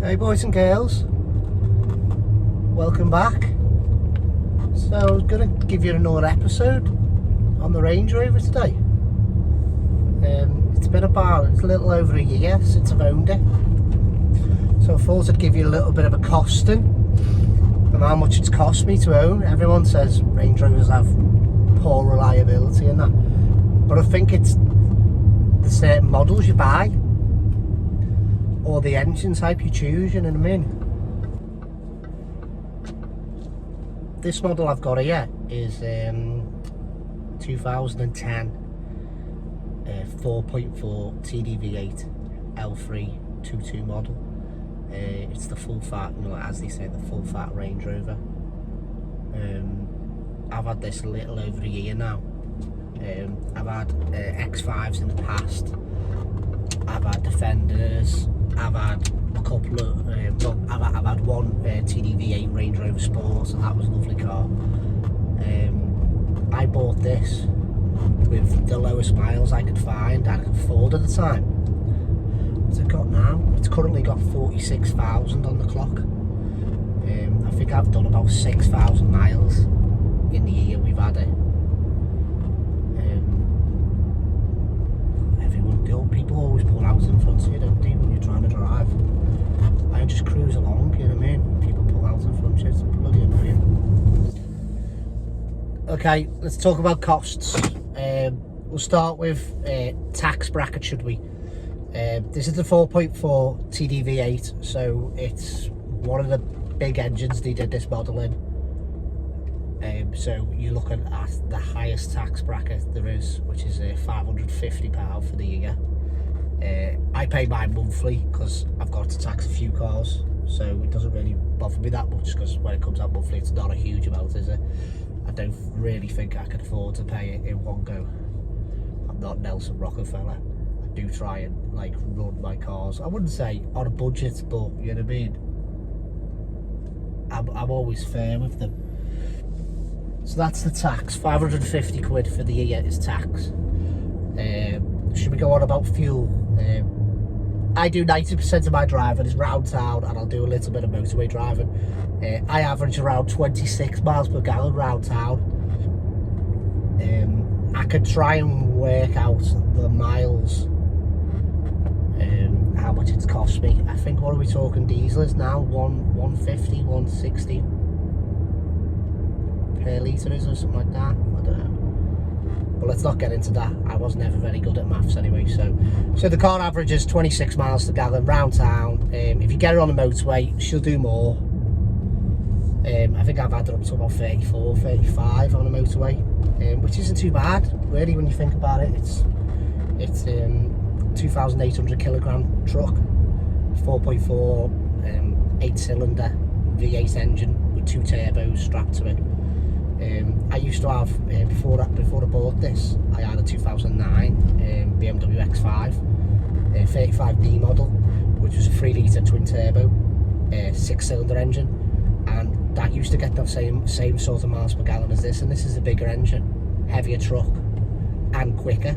Hey boys and girls, welcome back. So I was going to give you another episode on the Range Rover today. It's been it's a little over a year since I've owned it, so I thought I'd give you a little bit of a costing and how much it's cost me to own. Everyone says Range Rovers have poor reliability and that, but I think it's the certain models you buy or the engine type you choose, you know what I mean? This model I've got here is 2010 4.4 TDV8 L322 model. It's the full fat, you know, as they say, the full fat Range Rover. I've had this a little over a year now. I've had X5s in the past. I've had Defenders. I've had a couple of, I've had one TDV8 Range Rover Sport, and that was a lovely car. I bought this with the lowest miles I could find, I could afford at the time. What's it got now? It's currently got 46,000 on the clock. I think I've done about 6,000 miles in the year we've had it. People always pull out in front of you, don't they, when you're trying to drive. I just cruise along, you know what I mean? People pull out in front of you, it's bloody annoying. Okay, let's talk about costs. We'll start with tax bracket, should we? This is the 4.4 TDV8, so it's one of the big engines they did this model in. So you're looking at the highest tax bracket there is, which is £550 for the year. I pay mine monthly because I've got to tax a few cars, so it doesn't really bother me that much, because when it comes out monthly it's not a huge amount, is it? I don't really think I can afford to pay it in one go. I'm not Nelson Rockefeller. I do try and like run my cars, I wouldn't say on a budget, but you know what I mean, I'm always fair with them. So that's the tax, 550 quid for the year is tax. Should we go on about fuel? I do 90% of my driving is round town, and I'll do a little bit of motorway driving. I average around 26 miles per gallon round town. I could try and work out the miles, how much it's cost me. I think, what are we talking diesel is now? 150, 160 per litre is, or something like that. I don't know. But let's not get into that. I was never very good at maths anyway. So the car averages 26 miles per gallon round town. If you get her on the motorway, she'll do more. I think I've had her up to about 34, 35 on the motorway, which isn't too bad, really, when you think about it. It's 2,800 kilogram truck, 4.4, 8-cylinder V8 engine with 2 turbos strapped to it. I used to have, before I bought this, I had a 2009 Bmw X5, 35D model, which was a 3-litre twin turbo, 6-cylinder engine, and that used to get the same sort of miles per gallon as this, and this is a bigger engine, heavier truck, and quicker.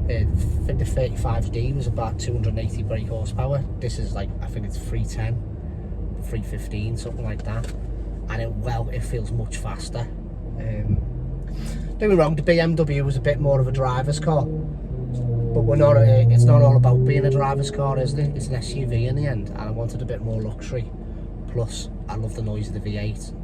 I think the 35D was about 280 brake horsepower. This is like, I think it's 310, 315, something like that. And it feels much faster. Don't get me wrong, the BMW was a bit more of a driver's car, but it's not all about being a driver's car, isn't it? It's an SUV in the end, and I wanted a bit more luxury. Plus, I love the noise of the V8.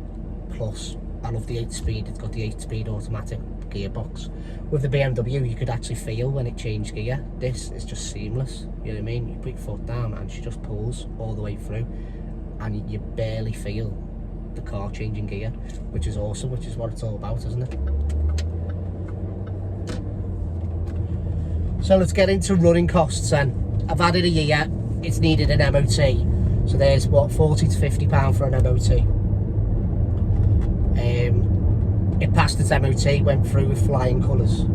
Plus, I love the 8-speed. It's got the 8-speed automatic gearbox. With the BMW, you could actually feel when it changed gear. This is just seamless. You know what I mean? You put your foot down, and she just pulls all the way through, and you barely feel the car changing gear, which is awesome, which is what it's all about, isn't it? So let's get into running costs then. I've had it a year, it's needed an MOT, so there's what, 40 to 50 pound for an MOT. It passed its MOT, went through with flying colours.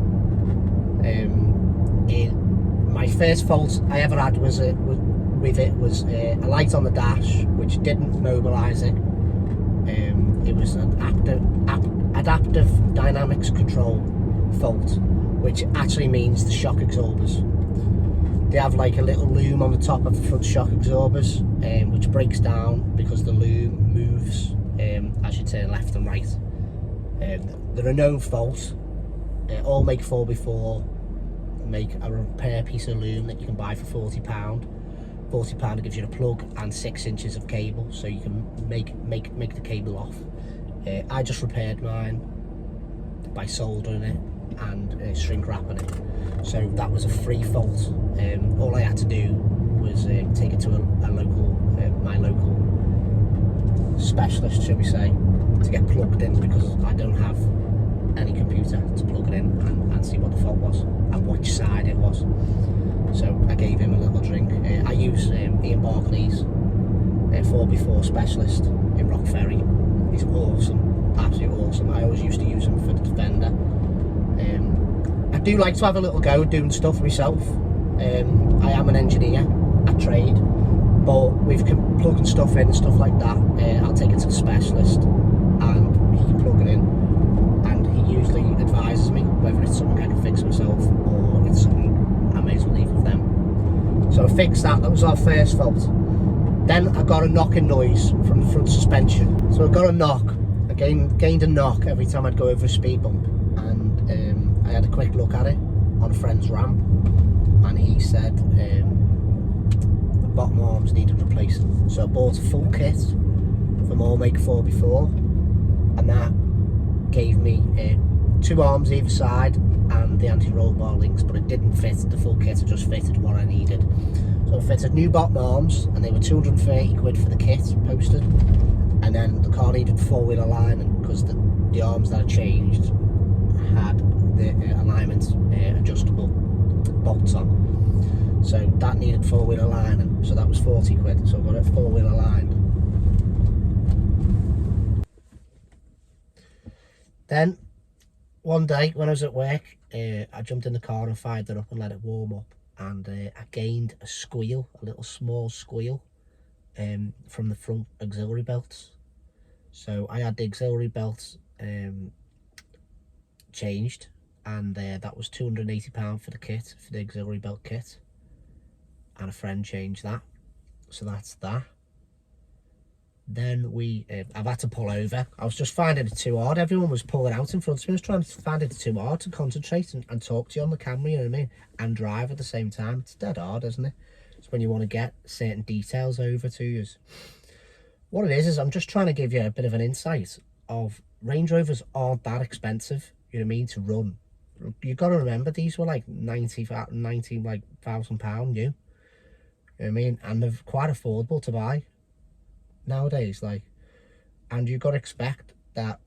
My first fault I ever had was with it was a light on the dash which didn't mobilise it. It was an adaptive dynamics control fault, which actually means the shock absorbers. they have like a little loom on the top of the front shock absorbers, which breaks down because the loom moves as you turn left and right. They're a known fault. All make 4x4 make a repair piece of loom that you can buy for £40. £40 gives you a plug and 6 inches of cable, so you can make the cable off. I just repaired mine by soldering it and shrink wrapping it, so that was a free fault. All I had to do was take it to a local, my local specialist, shall we say, to get plugged in, because I don't have any computer to plug it in and see what the fault was and which side it was. So I gave him a little drink. I use Ian Barclay's 4x4 specialist in Rock Ferry. He's awesome, absolutely awesome. I always used to use him for the Defender. I do like to have a little go at doing stuff myself. I am an engineer at trade, but with plugging stuff in and stuff like that, I'll take it to the specialist and he can plug it in, and he usually advises me whether it's something I can fix myself or it's something I may as well leave with them. So I fixed that. That was our first fault. Then I got a knocking noise from the front suspension. So I got a knock. I gained a knock every time I'd go over a speed bump, and I had a quick look at it on a friend's ramp, and he said the bottom arms needed replacing. So I bought a full kit from all make 4x4, and that gave me 2 arms either side and the anti-roll bar links, but it didn't fit the full kit. It just fitted what I needed. So I fitted new bottom arms, and they were 230 quid for the kit posted, and then the car needed 4-wheel alignment because the arms that I changed had the alignment adjustable bolts on, so that needed 4-wheel alignment, so that was 40 quid. So I got it 4-wheel aligned. Then one day when I was at work, I jumped in the car and fired it up and let it warm up, and I gained a squeal, a little small squeal from the front auxiliary belts. So I had the auxiliary belts changed, and that was £280 for the kit, for the auxiliary belt kit, and a friend changed that, so that's that. Then I've had to pull over. I was just finding it too hard. Everyone was pulling out in front of me. I was trying to find it too hard to concentrate and talk to you on the camera, you know what I mean, and drive at the same time. It's dead hard, isn't it? It's when you want to get certain details over to you. What it is I'm just trying to give you a bit of an insight of Range Rovers aren't that expensive, you know what I mean, to run. You've got to remember, these were like £90,000 new, you know what I mean, and they're quite affordable to buy nowadays, like, and you've got to expect that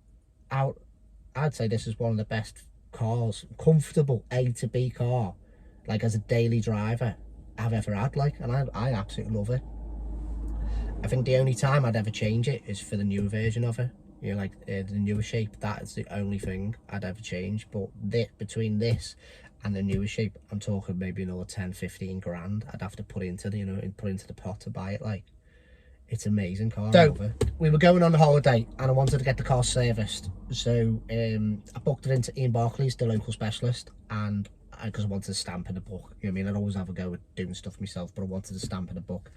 I'd say this is one of the best cars, comfortable A to B car, like as a daily driver I've ever had, like, and I absolutely love it. I think the only time I'd ever change it is for the newer version of it, you know, like the newer shape. That is the only thing I'd ever change. But between this and the newer shape, I'm talking maybe another 10-15 grand I'd have to put into the, you know, put into the pot to buy it. Like, it's amazing car. So we were going on a holiday and I wanted to get the car serviced, so I booked it into Ian Barclay's, the local specialist, and because I wanted to stamp in the book, you know what I mean, I'd always have a go at doing stuff myself, but I wanted to stamp in the book.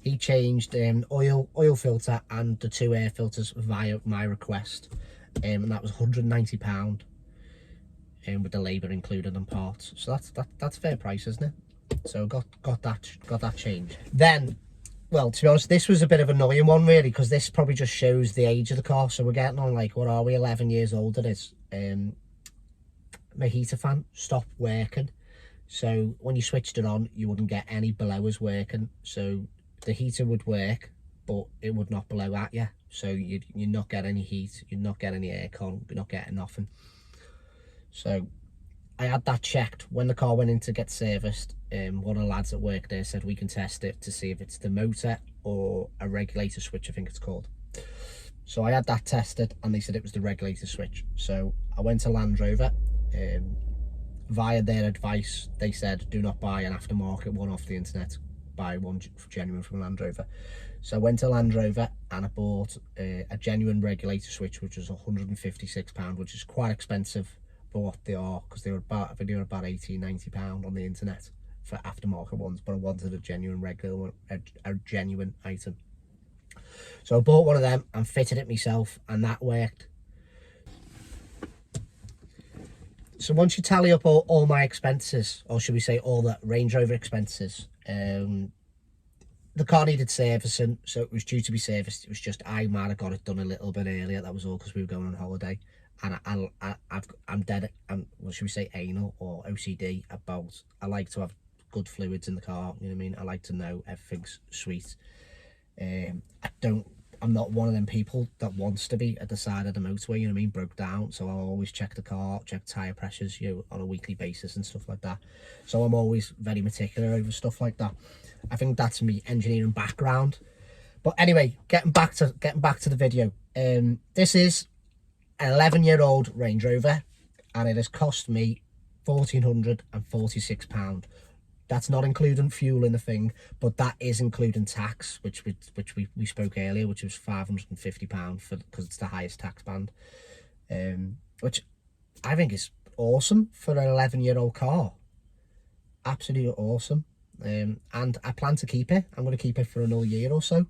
He changed oil filter and the 2 air filters via my request, and that was £190, with the labour included and parts. So that's fair price, isn't it? So got that changed. Then, well, to be honest, this was a bit of an annoying one really, because this probably just shows the age of the car. So we're getting on, like, what are we, 11 years old it is. My heater fan stopped working, so when you switched it on you wouldn't get any blowers working. So the heater would work but it would not blow at you, so you'd not get any heat, you'd not get any aircon, you're not getting nothing. So I had that checked when the car went in to get serviced. One of the lads at work there said we can test it to see if it's the motor or a regulator switch, I think it's called. So I had that tested and they said it was the regulator switch. So I went to Land Rover. Via their advice, they said do not buy an aftermarket one off the internet, buy one genuine from Land Rover. So I went to Land Rover and I bought a genuine regulator switch, which was £156, which is quite expensive for what they are, because they were about, I think they were about £80-90 on the internet for aftermarket ones, but I wanted a genuine regular one, a genuine item. So I bought one of them and fitted it myself, and that worked. So once you tally up all my expenses, or should we say all the Range Rover expenses, the car needed servicing, so it was due to be serviced. It was just I might have got it done a little bit earlier. That was all because we were going on holiday, and I'm dead. What should we say, anal or OCD about. I like to have good fluids in the car. You know what I mean? I like to know everything's sweet. I'm not one of them people that wants to be at the side of the motorway, you know what I mean, broke down. So I'll always check the car, check tyre pressures, you know, on a weekly basis and stuff like that. So I'm always very particular over stuff like that. I think that's me engineering background. But anyway, getting back to the video. This is an 11-year-old Range Rover, and it has cost me £1,446. That's not including fuel in the thing, but that is including tax, which we spoke earlier, which was £550 because it's the highest tax band, which I think is awesome for an 11-year-old car. Absolutely awesome. And I plan to keep it. I'm going to keep it for another year or so.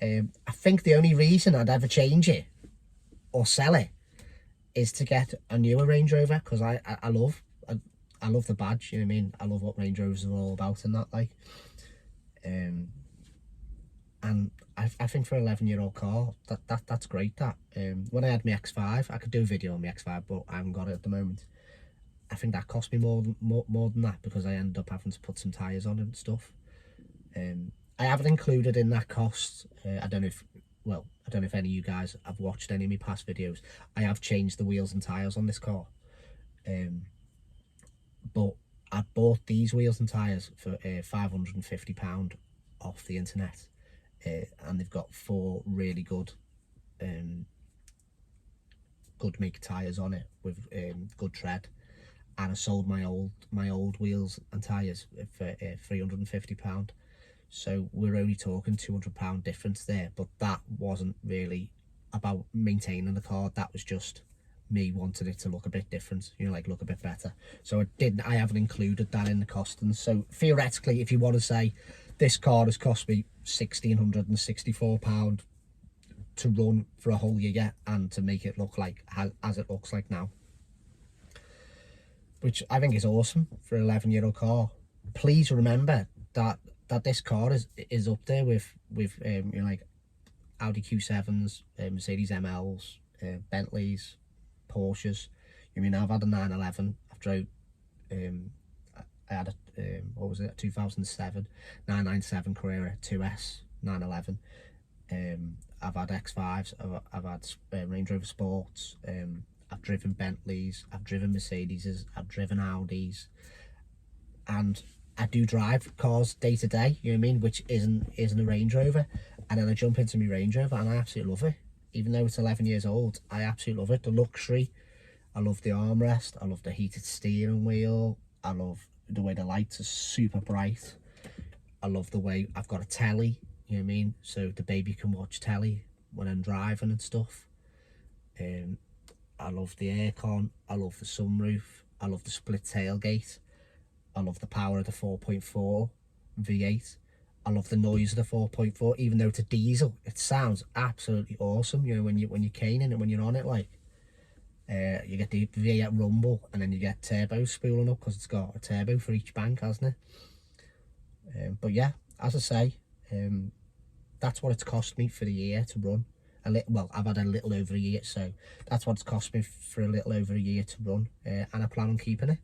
I think the only reason I'd ever change it or sell it is to get a newer Range Rover, because I love the badge, you know what I mean? I love what Range Rovers are all about and that, like. And I think for an 11-year-old car, that's great, that. When I had my X5, I could do a video on my X5, but I haven't got it at the moment. I think that cost me more than that, because I ended up having to put some tyres on it and stuff. I haven't included in that cost, I don't know if any of you guys have watched any of my past videos. I have changed the wheels and tyres on this car. But I bought these wheels and tyres for £550 off the internet, and they've got 4 really good make tyres on it with good tread. And I sold my old wheels and tyres for £350. So we're only talking £200 difference there, but that wasn't really about maintaining the car. That was just me wanted it to look a bit different, you know, like look a bit better. So I haven't included that in the costings. So theoretically, if you want to say this car has cost me £1,664 to run for a whole year and to make it look like as it looks like now, which I think is awesome for an 11-year-old car. Please remember that this car is up there with you know, like Audi Q7s, Mercedes MLs, Bentleys, Porsches. I mean, I've had a 911. I've drove. I had a what was it? 2007 997 Carrera 2S 911. I've had X5s. I've had Range Rover Sports. I've driven Bentleys. I've driven Mercedes. I've driven Audis, and I do drive cars day to day. You know what I mean? Which isn't a Range Rover, and then I jump into my Range Rover and I absolutely love it. Even though it's 11 years old, I absolutely love it. The luxury, I love the armrest, I love the heated steering wheel, I love the way the lights are super bright, I love the way I've got a telly, you know what I mean? So the baby can watch telly when I'm driving and stuff. I love the aircon, I love the sunroof, I love the split tailgate, I love the power of the 4.4 V8. I love the noise of the 4.4, even though it's a diesel. It sounds absolutely awesome. You know, when you're caning it, when you're on it, like you get the V8 rumble, and then you get turbo spooling up because it's got a turbo for each bank, hasn't it? But yeah, as I say, that's what it's cost me for the year to run. Well, I've had a little over a year, so that's what it's cost me for a little over a year to run, and I plan on keeping it.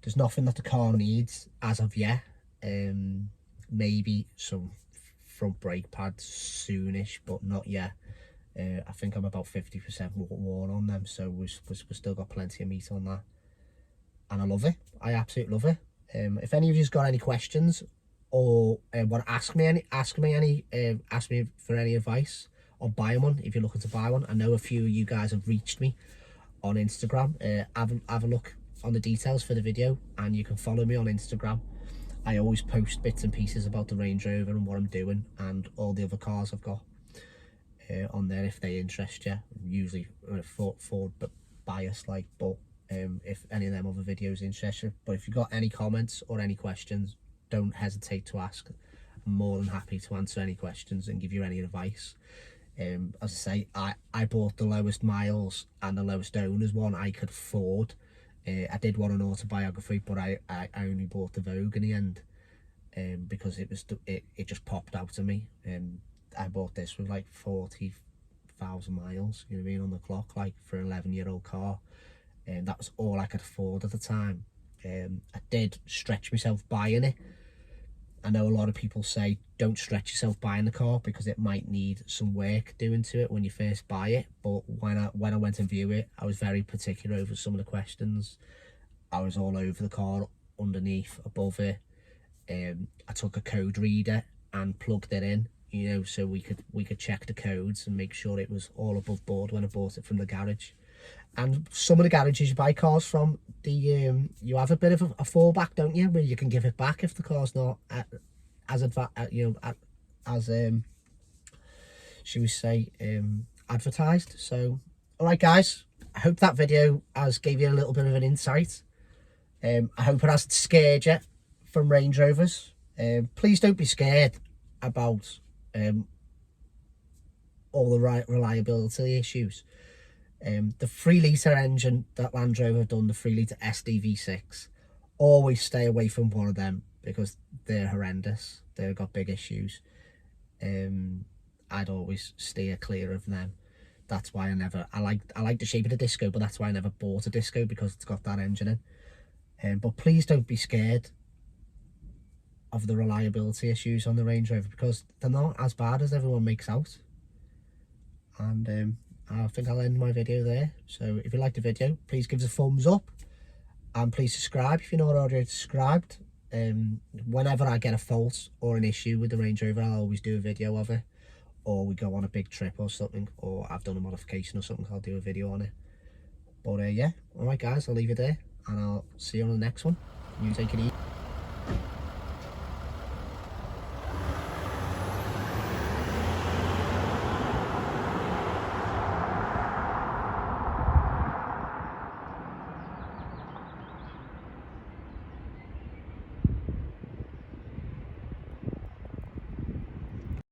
There's nothing that the car needs as of yet. Maybe some front brake pads soonish, but not yet. I think I'm about 50% worn on them, so we've still got plenty of meat on that, and I love it. I absolutely love it. If any of you's got any questions or want to ask me for any advice on buying one, if you're looking to buy one, I know a few of you guys have reached me on Instagram. Have a look on the details for the video, and you can follow me on Instagram. I always post bits and pieces about the Range Rover and what I'm doing and all the other cars I've got on there if they interest you. Usually Ford bias, like, but if any of them other videos interest you. But if you've got any comments or any questions, don't hesitate to ask. I'm more than happy to answer any questions and give you any advice. As I say, I bought the lowest miles and the lowest owners one I could afford. I did want an autobiography, but I only bought the Vogue in the end, because it just popped out to me. I bought this with like 40,000 miles, you know what I mean, on the clock, like for an 11-year-old car, and that was all I could afford at the time. I did stretch myself buying it. I know a lot of people say don't stretch yourself buying the car because it might need some work doing to it when you first buy it, but when I went and view it, I was very particular over some of the questions. I was all over the car, underneath, above it. I took a code reader and plugged it in, you know, so we could check the codes and make sure it was all above board when I bought it from the garage. And some of the garages you buy cars from, you have a bit of a fallback, don't you, where you can give it back if the car's not should we say, advertised. So, all right, guys, I hope that video has gave you a little bit of an insight. I hope it hasn't scared you from Range Rovers. Please don't be scared about all the reliability issues. The 3-litre engine that Land Rover have done, the 3-litre SDV6, always stay away from one of them because they're horrendous. They've got big issues. I'd always steer clear of them. That's why I like the shape of the Disco, but that's why I never bought a Disco, because it's got that engine in. But please don't be scared of the reliability issues on the Range Rover, because they're not as bad as everyone makes out. And I think I'll end my video there. So if you liked the video, please give us a thumbs up, and please subscribe if you're not already subscribed. Whenever I get a fault or an issue with the Range Rover, I'll always do a video of it, or we go on a big trip or something, or I've done a modification or something, I'll do a video on it. But yeah, all right guys, I'll leave it there, and I'll see you on the next one. You take it easy.